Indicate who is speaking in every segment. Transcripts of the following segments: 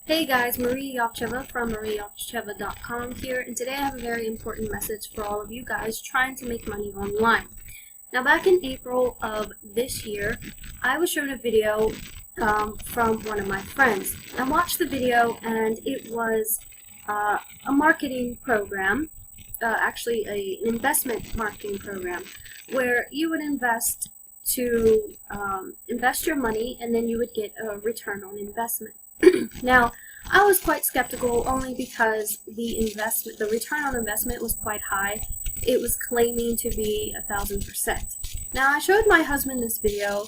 Speaker 1: Hey guys, Marie Yovcheva from marieyovcheva.com here, and today I have a very important message for all of you guys trying to make money online. Now, back in April of this year, I was shown a video from one of my friends. I watched the video, and it was a marketing program, actually an investment marketing program, where you would invest your money, and then you would get a return on investment. Now, I was quite skeptical only because the return on investment was quite high. It was claiming to be 1,000%. Now, I showed my husband this video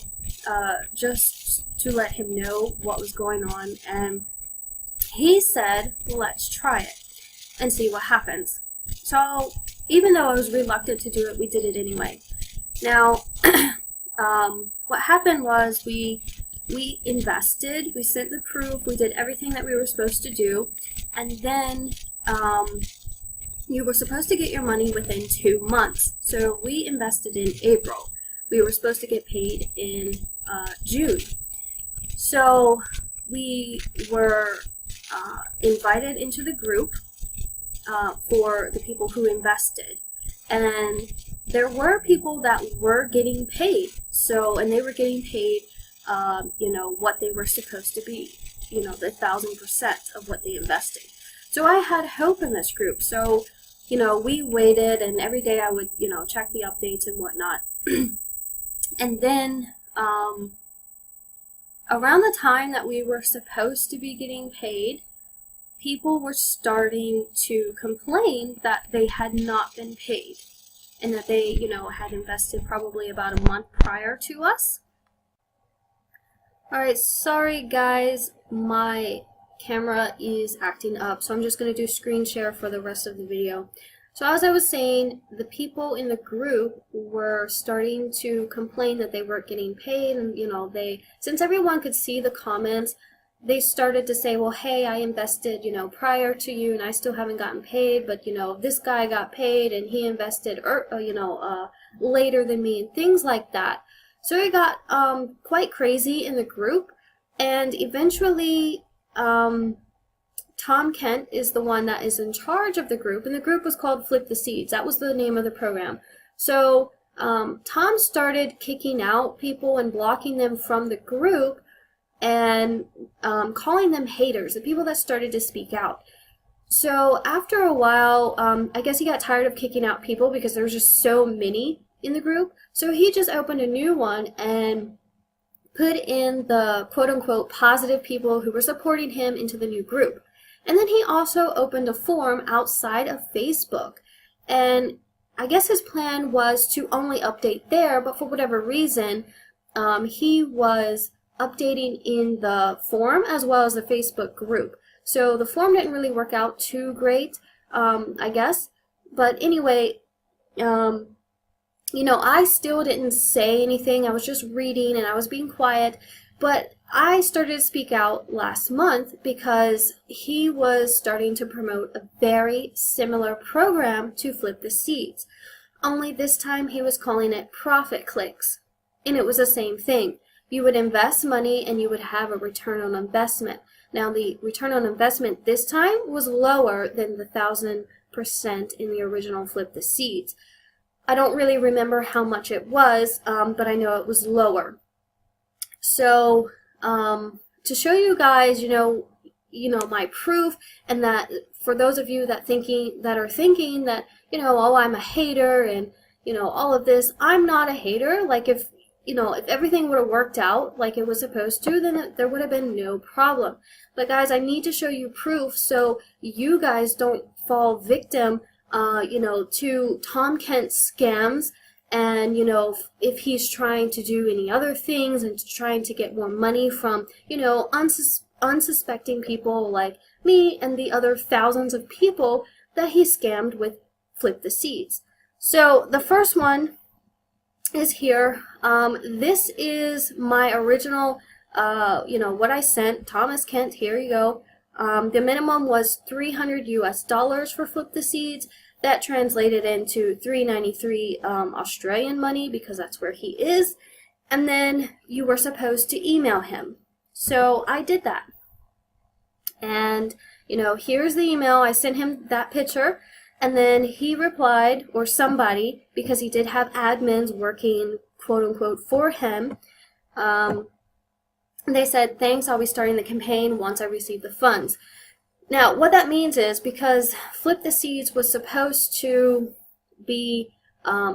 Speaker 1: just to let him know what was going on, and he said, well, let's try it and see what happens. So, even though I was reluctant to do it, we did it anyway. Now, what happened was we invested, we sent the proof, we did everything that we were supposed to do, and then you were supposed to get your money within 2 months. So we invested in April. We were supposed to get paid in June. So we were invited into the group for the people who invested. And there were people that were getting paid. And they were getting paid what they were supposed to be, the 1,000% of what they invested. So I had hope in this group. So, we waited, and every day I would, check the updates and whatnot. And then, around the time that we were supposed to be getting paid, people were starting to complain that they had not been paid, and that they, had invested probably about a month prior to us. Alright, sorry guys, my camera is acting up, so I'm just going to do screen share for the rest of the video. So as I was saying, the people in the group were starting to complain that they weren't getting paid, and since everyone could see the comments, they started to say, well, hey, I invested, prior to you, and I still haven't gotten paid, but, this guy got paid, and he invested, later than me, and things like that. So it got quite crazy in the group, and eventually Tom Kent is the one that is in charge of the group, and the group was called Flip the Seeds. That was the name of the program. So Tom started kicking out people and blocking them from the group and calling them haters, the people that started to speak out. So after a while, I guess he got tired of kicking out people because there was just so many in the group, so he just opened a new one and put in the quote-unquote positive people who were supporting him into the new group. And then he also opened a forum outside of Facebook, and I guess his plan was to only update there, but for whatever reason he was updating in the forum as well as the Facebook group. So the forum didn't really work out too great, I guess, but anyway, I still didn't say anything. I was just reading and I was being quiet, but I started to speak out last month because he was starting to promote a very similar program to Flip the Seeds. Only this time he was calling it Profit Clicks, and it was the same thing. You would invest money and you would have a return on investment. Now, the return on investment this time was lower than the 1,000% in the original Flip the Seeds. I don't really remember how much it was, but I know it was lower. So, to show you guys, my proof, and that for those of you that are thinking that, oh, I'm a hater and, all of this, I'm not a hater. Like if everything would have worked out like it was supposed to, then there would have been no problem. But guys, I need to show you proof so you guys don't fall victim to Tom Kent's scams, and, if he's trying to do any other things and trying to get more money from, unsuspecting people like me and the other thousands of people that he scammed with Flip the Seeds. So the first one is here. This is my original, what I sent, Thomas Kent, here you go. The minimum was $300 US for Flip the Seeds. That translated into $393 Australian money because that's where he is. And then you were supposed to email him. So I did that. And, you know, here's the email. I sent him that picture. And then he replied, or somebody, because he did have admins working, quote unquote, for him. They said, thanks, I'll be starting the campaign once I receive the funds. Now, what that means is because Flip the Seeds was supposed to be,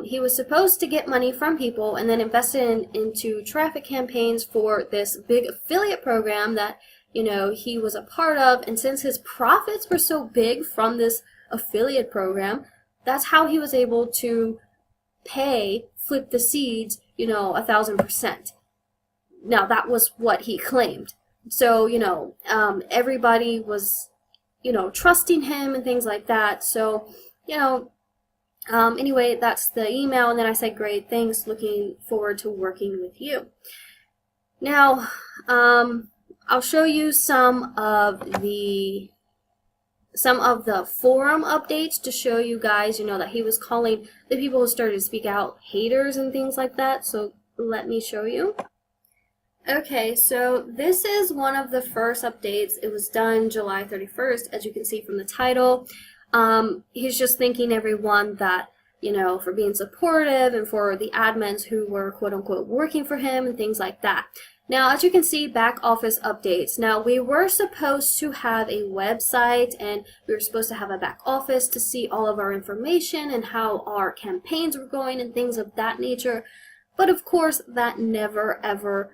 Speaker 1: he was supposed to get money from people and then invest it into traffic campaigns for this big affiliate program that, you know, he was a part of. And since his profits were so big from this affiliate program, that's how he was able to pay Flip the Seeds, you know, 1,000%. Now, that was what he claimed. So, you know, everybody was, you know, trusting him and things like that. So, you know, anyway, that's the email. And then I said, great, thanks, looking forward to working with you. Now, I'll show you some of the forum updates to show you guys, you know, that he was calling the people who started to speak out haters and things like that. So let me show you. Okay, so this is one of the first updates. It was done July 31st, as you can see from the title. He's just thanking everyone that, you know, for being supportive and for the admins who were quote-unquote working for him and things like that. Now, as you can see, back office updates. Now, we were supposed to have a website and we were supposed to have a back office to see all of our information and how our campaigns were going and things of that nature. But of course, that never ever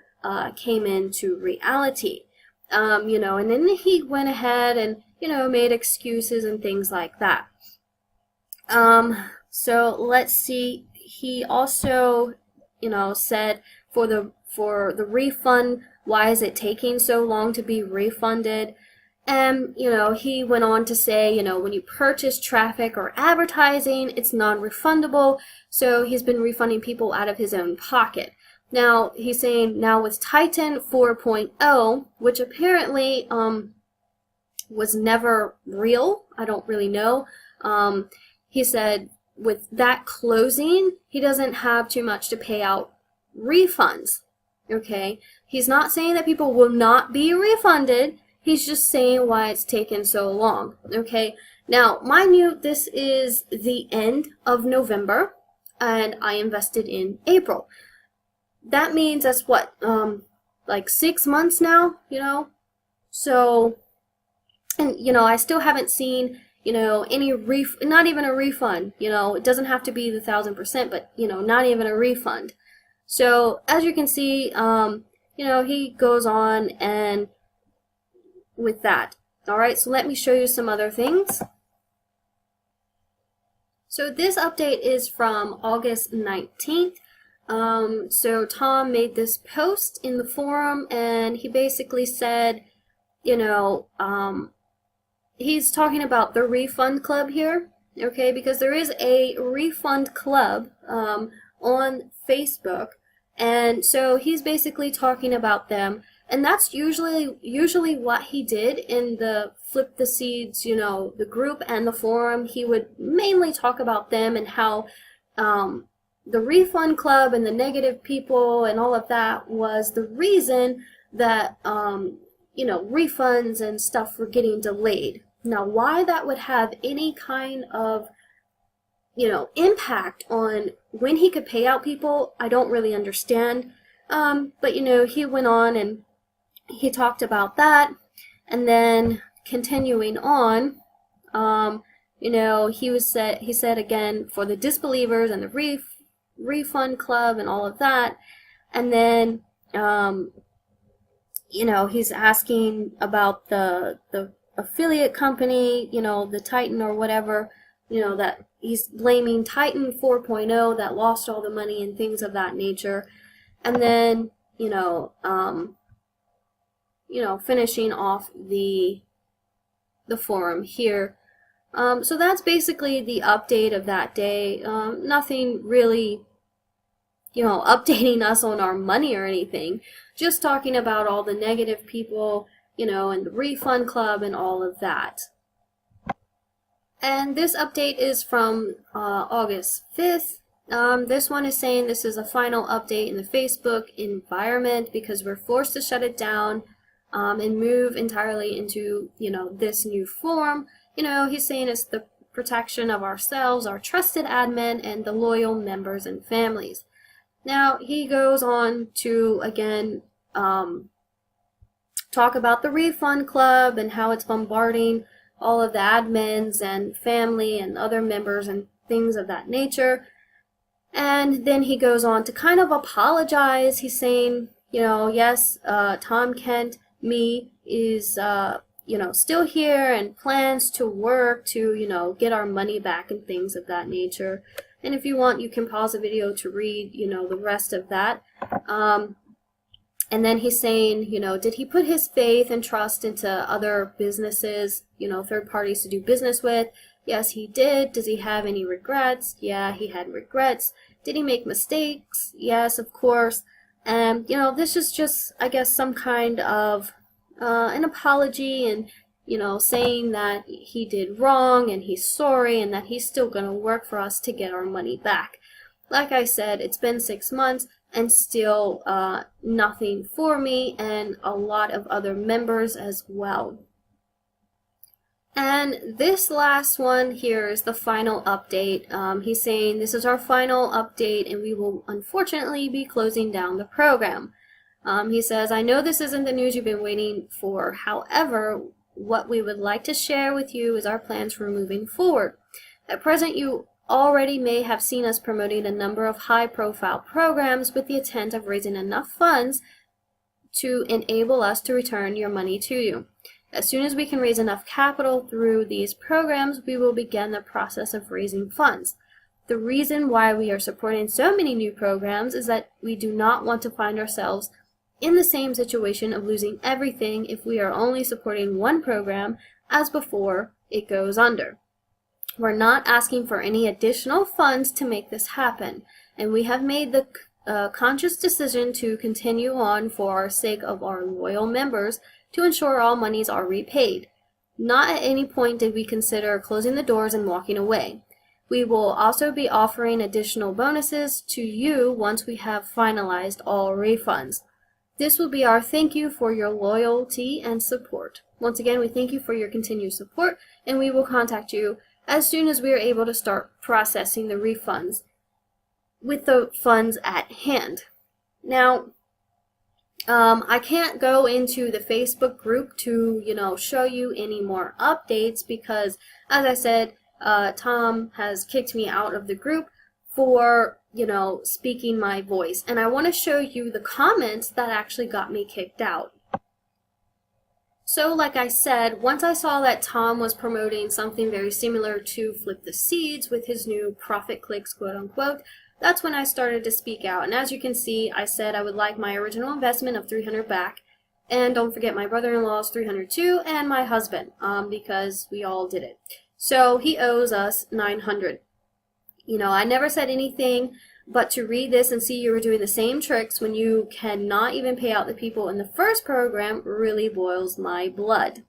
Speaker 1: came into reality. You know, and then he went ahead and, you know, made excuses and things like that. So let's see. He also, you know, said for the refund, why is it taking so long to be refunded? And, you know, he went on to say, you know, when you purchase traffic or advertising, it's non-refundable. So he's been refunding people out of his own pocket. Now, he's saying now with Titan 4.0, which apparently was never real, I don't really know, he said with that closing, he doesn't have too much to pay out refunds, okay? He's not saying that people will not be refunded, he's just saying why it's taken so long, okay? Now, mind you, this is the end of November, and I invested in April. That means that's what, like 6 months now, you know? So, and, you know, I still haven't seen, you know, any not even a refund, you know, it doesn't have to be the 1,000%, but, you know, not even a refund. So, as you can see, you know, he goes on and with that. Alright, so let me show you some other things. So this update is from August 19th. So Tom made this post in the forum and he basically said, you know, he's talking about the refund club here, okay, because there is a refund club on Facebook, and so he's basically talking about them, and that's usually what he did in the Flip the Seeds, you know, the group and the forum. He would mainly talk about them and how the refund club and the negative people and all of that was the reason that, you know, refunds and stuff were getting delayed. Now, why that would have any kind of, you know, impact on when he could pay out people, I don't really understand. But, you know, he went on and he talked about that. And then continuing on, you know, he said again for the disbelievers and the refund club and all of that. And then, you know, he's asking about the affiliate company, you know, the Titan or whatever, you know, that he's blaming Titan 4.0 that lost all the money and things of that nature. And then, you know, finishing off the forum here. So that's basically the update of that day. Nothing really, you know, updating us on our money or anything. Just talking about all the negative people, you know, and the refund club and all of that. And this update is from August 5th. This one is saying this is a final update in the Facebook environment because we're forced to shut it down. and move entirely into, this new form. He's saying it's the protection of ourselves, our trusted admin, and the loyal members and families. Now, he goes on to, again, talk about the refund club and how it's bombarding all of the admins and family and other members and things of that nature. And then he goes on to kind of apologize. He's saying, yes, Tom Kent, me, is, still here and plans to work to, get our money back and things of that nature. And if you want, you can pause the video to read, the rest of that. And then he's saying, did he put his faith and trust into other businesses, third parties to do business with? Yes, he did. Does he have any regrets? Yeah, he had regrets. Did he make mistakes? Yes, of course. And, this is just, I guess, some kind of an apology and, saying that he did wrong and he's sorry and that he's still going to work for us to get our money back. Like I said, it's been 6 months and still nothing for me and a lot of other members as well. And this last one here is the final update. He's saying this is our final update and we will unfortunately be closing down the program. He says, I know this isn't the news you've been waiting for. However, what we would like to share with you is our plans for moving forward. At present, you already may have seen us promoting a number of high-profile programs with the intent of raising enough funds to enable us to return your money to you. As soon as we can raise enough capital through these programs, we will begin the process of raising funds. The reason why we are supporting so many new programs is that we do not want to find ourselves in the same situation of losing everything if we are only supporting one program as before it goes under. We're not asking for any additional funds to make this happen, and we have made the conscious decision to continue on for our sake of our loyal members to ensure all monies are repaid. Not at any point did we consider closing the doors and walking away. We will also be offering additional bonuses to you once we have finalized all refunds. This will be our thank you for your loyalty and support. Once again, we thank you for your continued support, and we will contact you as soon as we are able to start processing the refunds with the funds at hand. Now, I can't go into the Facebook group to, show you any more updates because, as I said, Tom has kicked me out of the group for, speaking my voice. And I want to show you the comments that actually got me kicked out. So, like I said, once I saw that Tom was promoting something very similar to Flip the Seeds with his new profit clicks, quote unquote, that's when I started to speak out. And as you can see, I said I would like my original investment of $300 back. And don't forget my brother-in-law's $300 too, and my husband, because we all did it. So he owes us $900. I never said anything but to read this and see you were doing the same tricks when you cannot even pay out the people in the first program really boils my blood.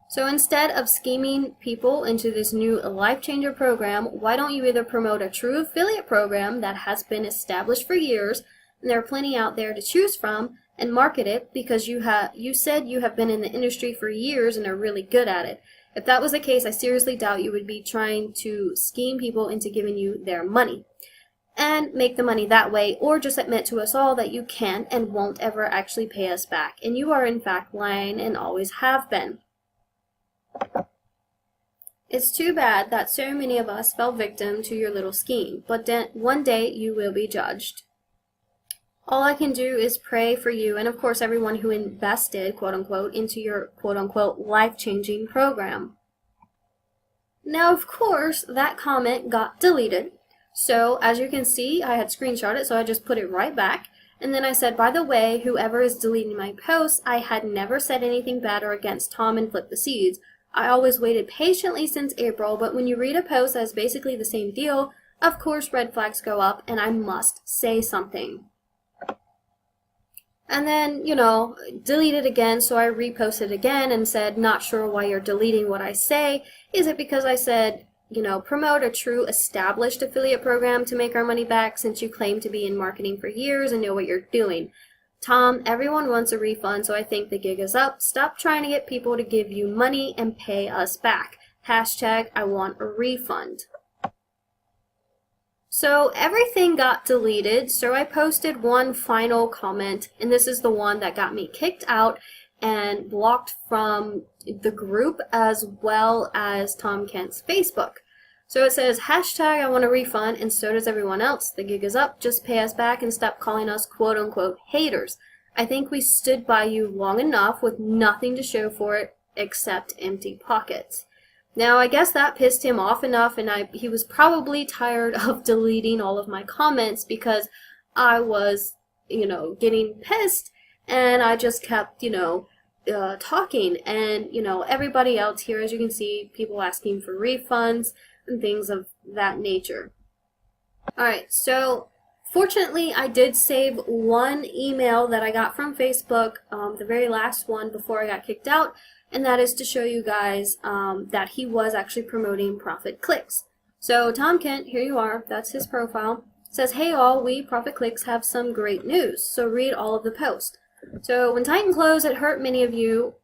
Speaker 1: So instead of scheming people into this new Life Changer program, why don't you either promote a true affiliate program that has been established for years, and there are plenty out there to choose from, and market it because you said you have been in the industry for years and are really good at it. If that was the case, I seriously doubt you would be trying to scheme people into giving you their money and make the money that way, or just admit to us all that you can't and won't ever actually pay us back, and you are in fact lying and always have been. It's too bad that so many of us fell victim to your little scheme, but one day you will be judged. All I can do is pray for you and, of course, everyone who invested, quote-unquote, into your, quote-unquote, life-changing program. Now, of course, that comment got deleted. So, as you can see, I had screenshot it, so I just put it right back. And then I said, by the way, whoever is deleting my posts, I had never said anything bad or against Tom and Flip the Seeds. I always waited patiently since April, but when you read a post that's basically the same deal, of course red flags go up, and I must say something. And then, deleted again, so I reposted again and said, not sure why you're deleting what I say. Is it because I said, promote a true established affiliate program to make our money back since you claim to be in marketing for years and know what you're doing? Tom, everyone wants a refund, so I think the gig is up. Stop trying to get people to give you money and pay us back. Hashtag I want a refund. So everything got deleted, so I posted one final comment, and this is the one that got me kicked out and blocked from the group as well as Tom Kent's Facebook. So it says, hashtag I want a refund, and so does everyone else. The gig is up, just pay us back and stop calling us quote-unquote haters. I think we stood by you long enough with nothing to show for it except empty pockets. Now, I guess that pissed him off enough, and he was probably tired of deleting all of my comments because I was, getting pissed, and I just kept, talking. And, everybody else here, as you can see, people asking for refunds and things of that nature. Alright, so fortunately I did save one email that I got from Facebook, the very last one before I got kicked out, and that is to show you guys that he was actually promoting Profit Clicks. So Tom Kent, here you are, that's his profile, says, hey all, we Profit Clicks have some great news, so read all of the post. So when Titan closed, it hurt many of you,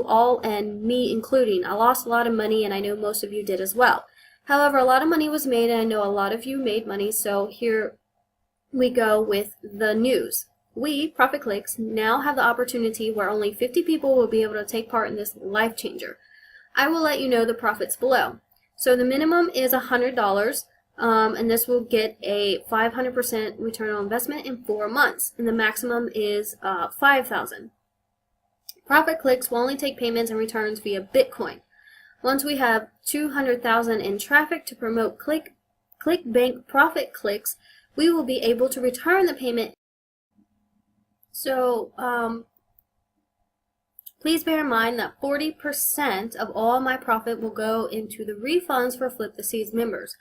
Speaker 1: all and me including. I lost a lot of money, and I know most of you did as well. However, a lot of money was made, and I know a lot of you made money, so here we go with the news. We, Profit Clicks, now have the opportunity where only 50 people will be able to take part in this life changer. I will let you know the profits below. So the minimum is $100, and this will get a 500% return on investment in 4 months, and the maximum is $5,000. Profit Clicks will only take payments and returns via Bitcoin. Once we have 200,000 in traffic to promote ClickBank Profit Clicks, we will be able to return the payment. So, please bear in mind that 40% of all my profit will go into the refunds for Flip the Seeds members.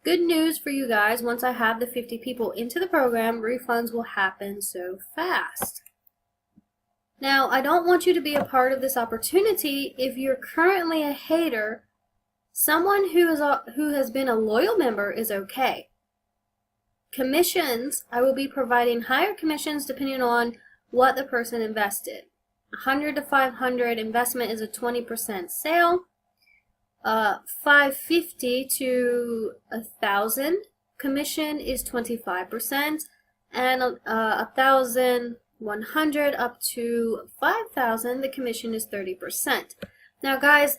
Speaker 1: Good news for you guys, once I have the 50 people into the program, refunds will happen so fast. Now, I don't want you to be a part of this opportunity if you're currently a hater. Someone who has been a loyal member is okay. Commissions, I will be providing higher commissions depending on what the person invested. 100 to 500 investment is a 20% sale. 550 to 1,000 commission is 25%, and 1,100 up to 5,000 the commission is 30%. Now guys,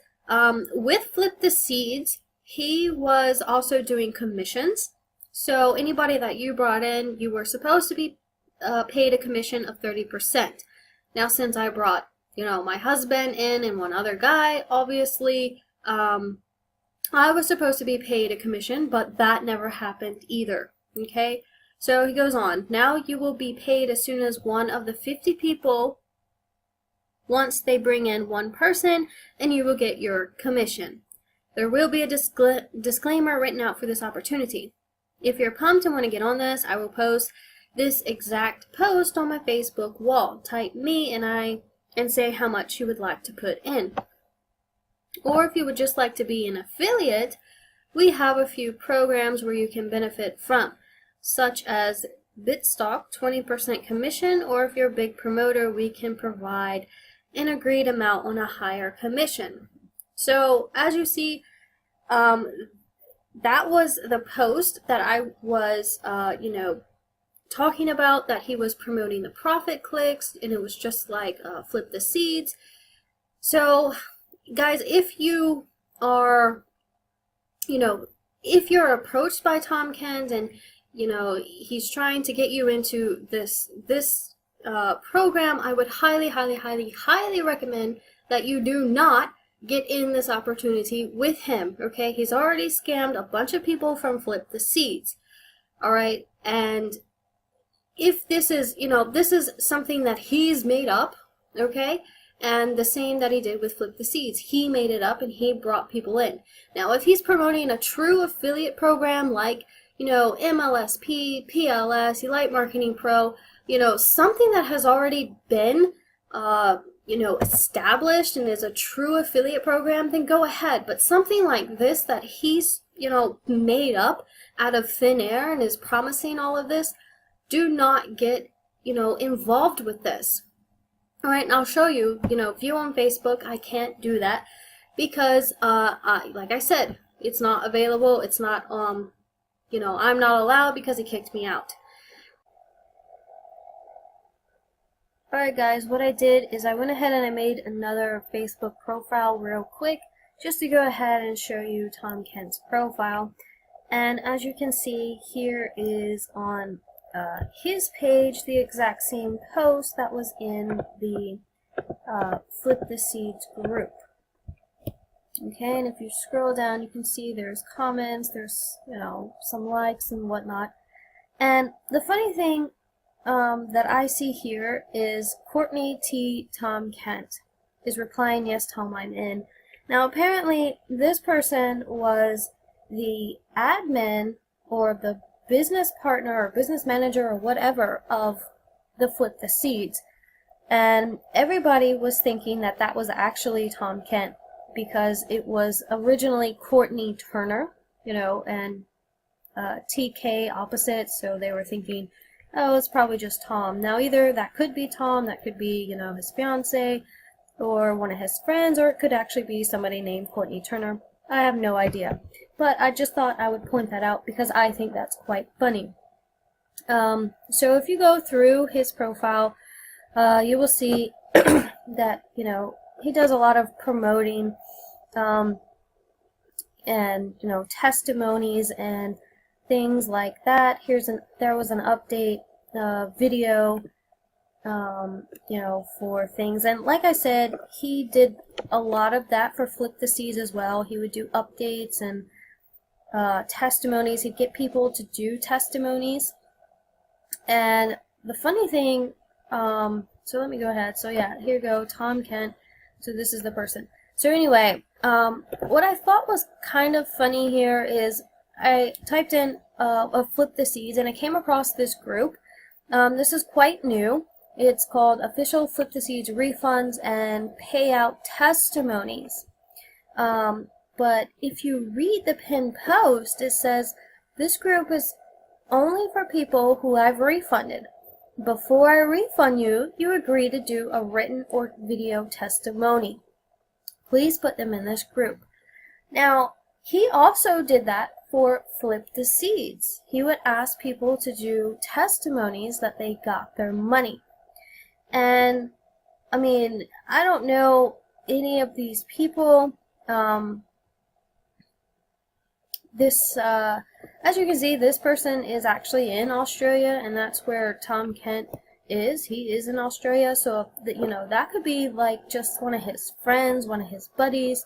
Speaker 1: with Flip the Seeds, he was also doing commissions. So anybody that you brought in, you were supposed to be paid a commission of 30%. Now since I brought, my husband in and one other guy, obviously, I was supposed to be paid a commission, but that never happened either, okay? So he goes on, now you will be paid as soon as one of the 50 people, once they bring in one person, and you will get your commission. There will be a disclaimer written out for this opportunity. If you're pumped and want to get on this, I will post this exact post on my Facebook wall. Type me and say how much you would like to put in. Or if you would just like to be an affiliate, we have a few programs where you can benefit from, such as Bitstock, 20% commission, or if you're a big promoter, we can provide an agreed amount on a higher commission. So as you see, that was the post that I was, talking about, that he was promoting the Profit Clicks, and it was just like Flip the Seeds. So guys, if you are, if you're approached by Tom Kent and, he's trying to get you into this program, I would highly, highly, highly, highly recommend that you do not get in this opportunity with him, okay? He's already scammed a bunch of people from Flip the Seeds, alright? And if this is, this is something that he's made up, okay? And the same that he did with Flip the Seeds. He made it up and he brought people in. Now, if he's promoting a true affiliate program like, MLSP, PLS, Elite Marketing Pro, something that has already been, established and is a true affiliate program, then go ahead. But something like this that he's, made up out of thin air and is promising all of this, do not get, involved with this. All right, and I'll show you, view on Facebook. I can't do that because, like I said, it's not available. It's not, I'm not allowed because he kicked me out. Alright guys, what I did is I went ahead and I made another Facebook profile real quick just to go ahead and show you Tom Kent's profile. And as you can see, here is on his page the exact same post that was in the Flip the Seeds group. Okay, and if you scroll down, you can see there's comments, there's, some likes and whatnot. And the funny thing that I see here is Courtney T. Tom Kent is replying, "Yes, Tom, I'm in." Now, apparently, this person was the admin or the business partner or business manager or whatever of the Flip the Seeds. And everybody was thinking that that was actually Tom Kent because it was originally Courtney Turner, and TK opposite, so they were thinking, oh, it's probably just Tom. Now, either that could be Tom, that could be, his fiance, or one of his friends, or it could actually be somebody named Courtney Turner. I have no idea. But I just thought I would point that out because I think that's quite funny. So if you go through his profile, you will see that, he does a lot of promoting, and, testimonies and things like that. There was an update video, for things, and like I said, he did a lot of that for Flip the Seeds as well. He would do updates and testimonies. He'd get people to do testimonies, and the funny thing, so let me go ahead. So yeah, here you go, Tom Kent. So this is the person. So anyway, what I thought was kind of funny here is I typed in a Flip the Seeds, and I came across this group. This is quite new. It's called Official Flip the Seeds Refunds and Payout Testimonies. But if you read the pinned post, it says, "This group is only for people who I've refunded. Before I refund you, you agree to do a written or video testimony. Please put them in this group." Now, he also did that for Flip the Seeds. He would ask people to do testimonies that they got their money. And, I mean, I don't know any of these people. As you can see, this person is actually in Australia, and that's where Tom Kent is. He is in Australia, so, that could be like just one of his friends, one of his buddies,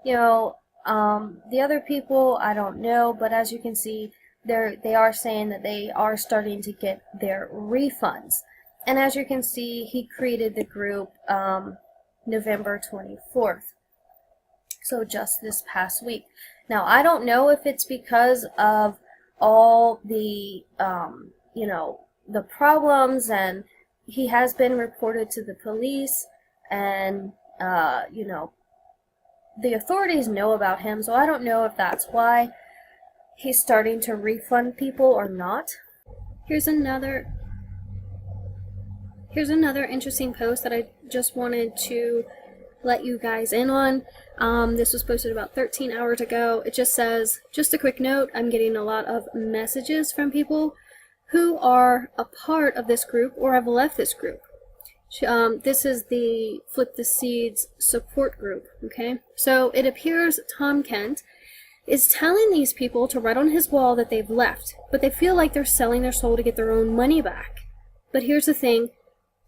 Speaker 1: the other people, I don't know, but as you can see, they are saying that they are starting to get their refunds. And as you can see, he created the group November 24th, so just this past week. Now, I don't know if it's because of all the, the problems, and he has been reported to the police, and, the authorities know about him, so I don't know if that's why he's starting to refund people or not. Here's another interesting post that I just wanted to let you guys in on. This was posted about 13 hours ago. It just says, "Just a quick note, I'm getting a lot of messages from people who are a part of this group or have left this group." This is the Flip the Seeds support group, okay? So it appears Tom Kent is telling these people to write on his wall that they've left, but they feel like they're selling their soul to get their own money back. But here's the thing,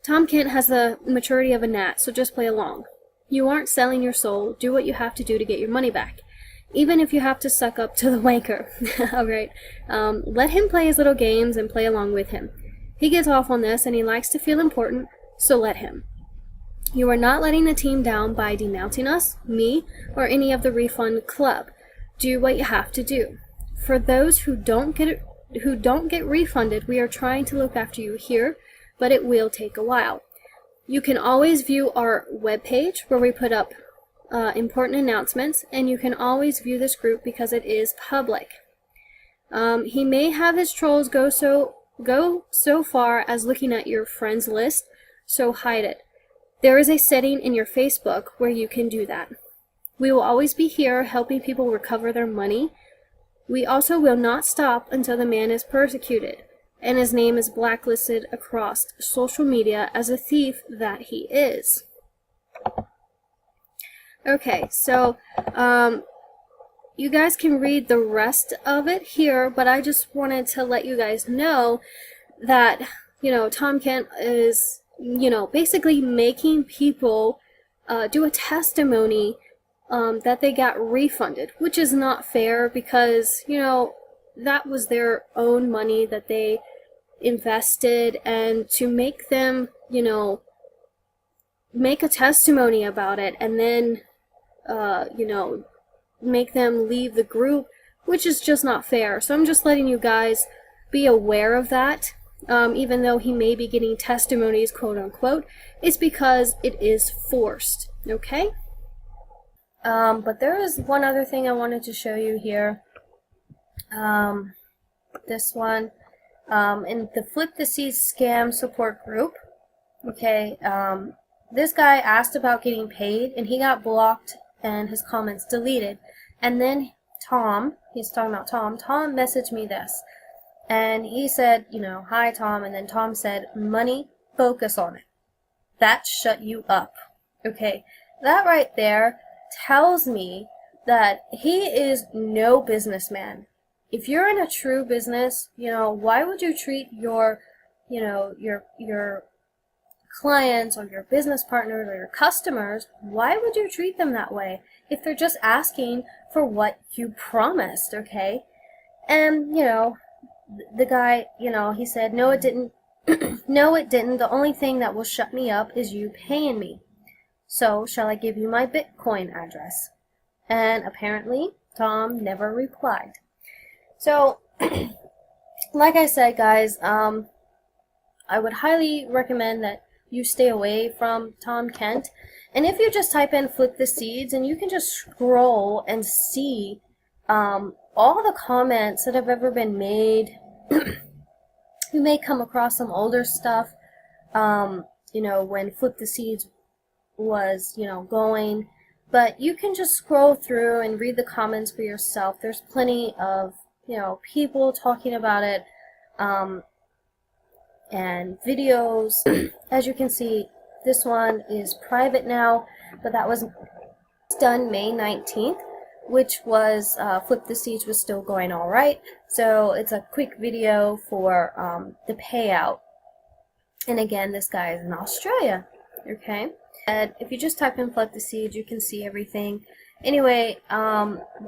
Speaker 1: Tom Kent has the maturity of a gnat, so just play along. You aren't selling your soul. Do what you have to do to get your money back, even if you have to suck up to the wanker. Alright, let him play his little games and play along with him. He gets off on this and he likes to feel important, so let him. You are not letting the team down by denouncing us, me, or any of the refund club. Do what you have to do. For those who don't get refunded, we are trying to look after you here, but it will take a while. You can always view our webpage where we put up important announcements, and you can always view this group because it is public. He may have his trolls go so go so far as looking at your friends list, so hide it. There is a setting in your Facebook where you can do that. We will always be here helping people recover their money. We also will not stop until the man is persecuted and his name is blacklisted across social media as a thief that he is. Okay, so you guys can read the rest of it here, but I just wanted to let you guys know that, Tom Kent is, basically making people do a testimony that they got refunded, which is not fair because, that was their own money that they invested, and to make them, make a testimony about it and then, make them leave the group, which is just not fair. So I'm just letting you guys be aware of that. Even though he may be getting testimonies, quote unquote, it's because it is forced, okay? But there is one other thing I wanted to show you here. This one, in the Flip the Seeds scam support group, okay, this guy asked about getting paid and he got blocked and his comments deleted. And then Tom, he's talking about Tom messaged me this. And he said, hi Tom, and then Tom said, money, focus on it. That shut you up. Okay, that right there tells me that he is no businessman. If you're in a true business, why would you treat your, your clients or your business partners or your customers, why would you treat them that way if they're just asking for what you promised, okay? And, the guy, he said, no, it didn't. No, it didn't. The only thing that will shut me up is you paying me. So, shall I give you my Bitcoin address? And apparently, Tom never replied. So, like I said, guys, I would highly recommend that you stay away from Tom Kent. And if you just type in Flip the Seeds, and you can just scroll and see all the comments that have ever been made. You may come across some older stuff, when Flip the Seeds was, going. But you can just scroll through and read the comments for yourself. There's plenty of, people talking about it, and videos. As you can see, this one is private now, but that was done May 19th, which was, Flip the Seeds was still going all right. So it's a quick video for the payout. And again, this guy is in Australia, okay? And if you just type in Flip the Seeds, you can see everything. Anyway,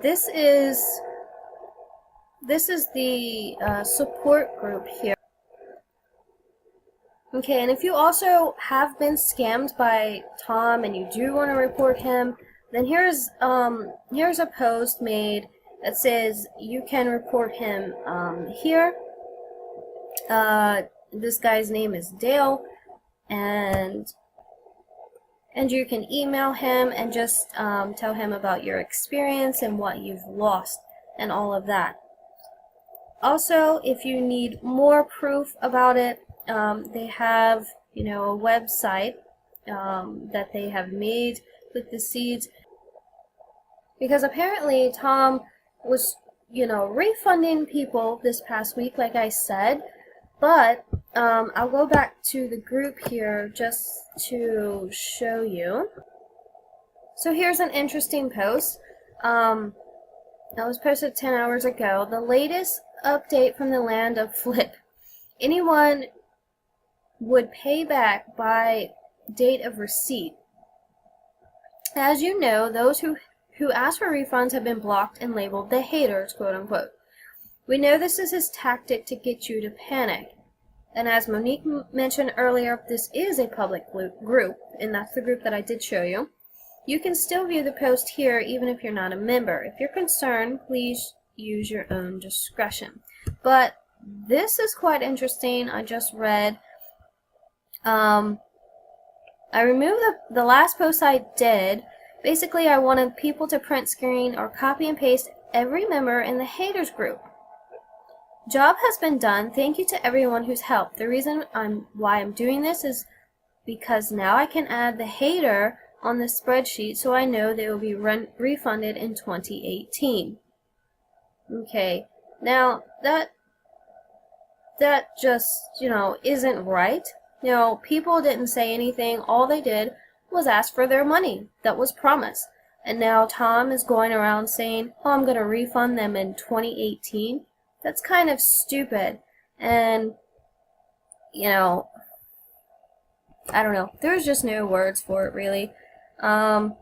Speaker 1: this is the support group here. Okay, and if you also have been scammed by Tom and you do want to report him, then here's a post made that says you can report him here. This guy's name is Dale, and you can email him and just tell him about your experience and what you've lost and all of that. Also, if you need more proof about it, they have, a website that they have made with the Seeds, because apparently Tom was, refunding people this past week, like I said, but I'll go back to the group here just to show you. So here's an interesting post. That was posted 10 hours ago. The latest update from the land of Flip. Anyone would pay back by date of receipt. As you know, those who ask for refunds have been blocked and labeled the haters, quote unquote. We know this is his tactic to get you to panic. And as Monique mentioned earlier, this is a public group, and that's the group that I did show you. You can still view the post here even if you're not a member. If you're concerned, please use your own discretion. But this is quite interesting. I just read. I removed the last post I did. Basically, I wanted people to print screen or copy and paste every member in the haters group. Job has been done. Thank you to everyone who's helped. The reason why I'm doing this is because now I can add the hater on the spreadsheet so I know they will be refunded in 2018. Okay, now that just, isn't right. People didn't say anything. All they did was ask for their money that was promised. And now Tom is going around saying, oh, I'm going to refund them in 2018. That's kind of stupid. And, I don't know. There's just no words for it, really. Even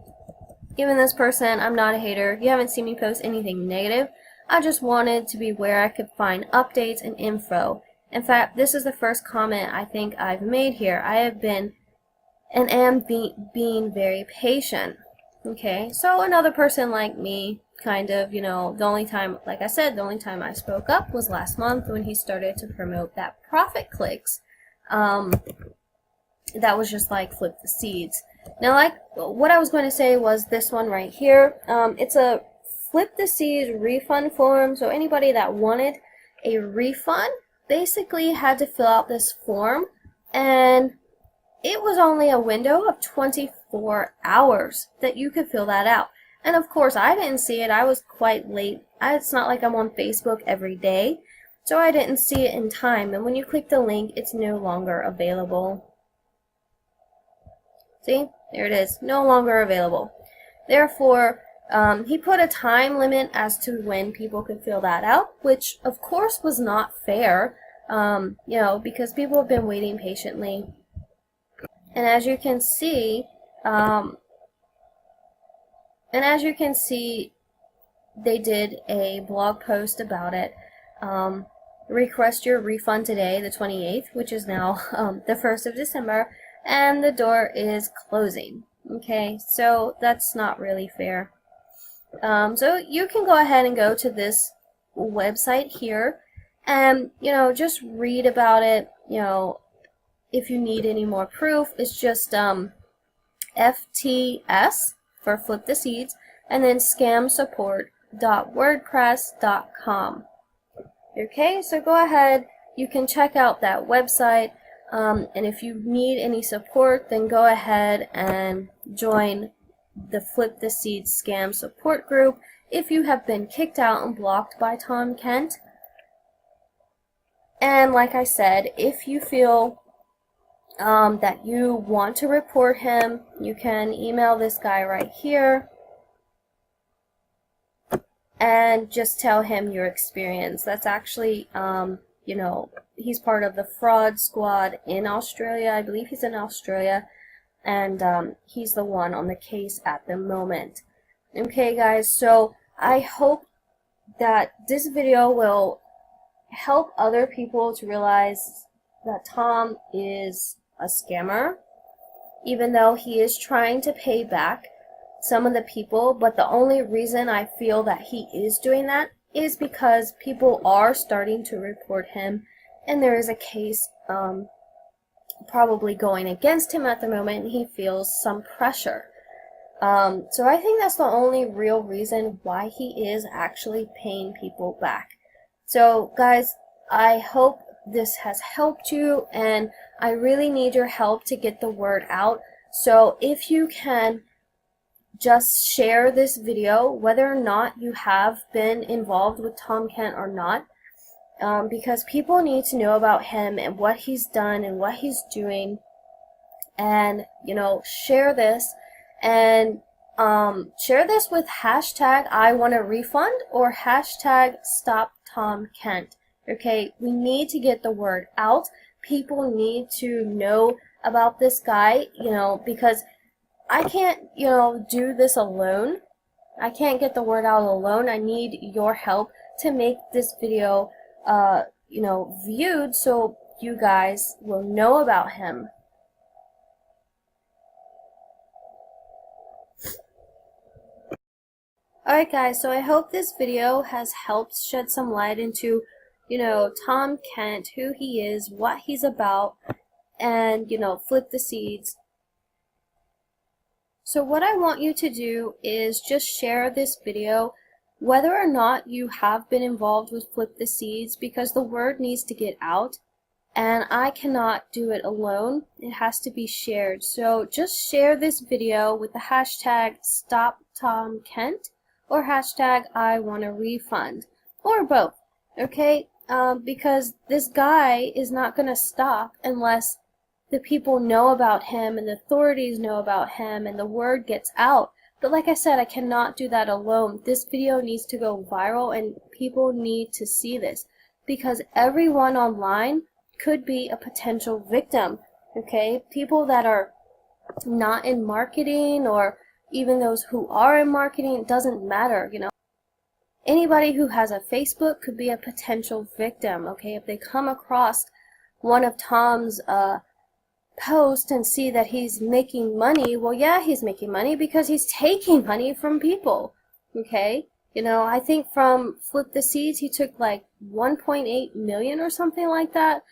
Speaker 1: this person, I'm not a hater. You haven't seen me post anything negative. I just wanted to be where I could find updates and info. In fact, this is the first comment I think I've made here. I have been and am being very patient. Okay, so another person like me, kind of, the only time, like I said, the only time I spoke up was last month when he started to promote that profit clicks. That was just like Flip the Seeds. Now, like what I was going to say was this one right here. It's a Flip the Seeds refund form. So anybody that wanted a refund basically had to fill out this form, and it was only a window of 24 hours that you could fill that out. And of course, I didn't see it. I was quite late. It's not like I'm on Facebook every day, so I didn't see it in time. And when you click the link, it's no longer available. See? There it is. No longer available. Therefore, he put a time limit as to when people could fill that out, which of course was not fair, because people have been waiting patiently. And as you can see, they did a blog post about it. Request your refund today, the 28th, which is now the 1st of December, and the door is closing. Okay, so that's not really fair. So you can go ahead and go to this website here and, just read about it. If you need any more proof, it's just FTS for Flip the Seeds, and then scamsupport.wordpress.com. Okay, so go ahead, you can check out that website, and if you need any support, then go ahead and join the Flip the Seeds scam support group if you have been kicked out and blocked by Tom Kent. And like I said, if you feel that you want to report him, you can email this guy right here and just tell him your experience. That's actually, he's part of the fraud squad in Australia. I believe he's in Australia, and he's the one on the case at the moment. Okay, guys, so I hope that this video will help other people to realize that Tom is a scammer, even though he is trying to pay back some of the people. But the only reason I feel that he is doing that is because people are starting to report him, and there is a case probably going against him at the moment, and he feels some pressure. So I think that's the only real reason why he is actually paying people back. So guys, I hope this has helped you, and I really need your help to get the word out. So if you can just share this video, whether or not you have been involved with Tom Kent or not, because people need to know about him and what he's done and what he's doing. And share this, and share this with hashtag I want a refund or hashtag stop Tom Kent. Okay, we need to get the word out. People need to know about this guy, because I can't, do this alone. I can't get the word out alone. I need your help to make this video, viewed so you guys will know about him. Alright guys, so I hope this video has helped shed some light into, Tom Kent, who he is, what he's about, and, Flip the Seeds. So what I want you to do is just share this video whether or not you have been involved with Flip the Seeds, because the word needs to get out, and I cannot do it alone. It has to be shared. So just share this video with the hashtag StopTomKent or hashtag #IWantARefund, or both, okay? Because this guy is not going to stop unless the people know about him and the authorities know about him and the word gets out. But like I said, I cannot do that alone. This video needs to go viral and people need to see this, because everyone online could be a potential victim, okay? People that are not in marketing, or even those who are in marketing, it doesn't matter, you know. Anybody who has a Facebook could be a potential victim, okay? If they come across one of Tom's posts and see that he's making money, well, yeah, he's making money because he's taking money from people, okay? You know, I think from Flip the Seeds, he took like 1.8 million or something like that.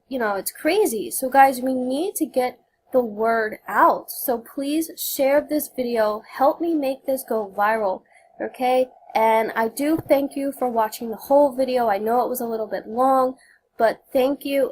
Speaker 1: You know, it's crazy. So guys, we need to get the word out. So please share this video. Help me make this go viral, okay? And I do thank you for watching the whole video. I know it was a little bit long, but thank you.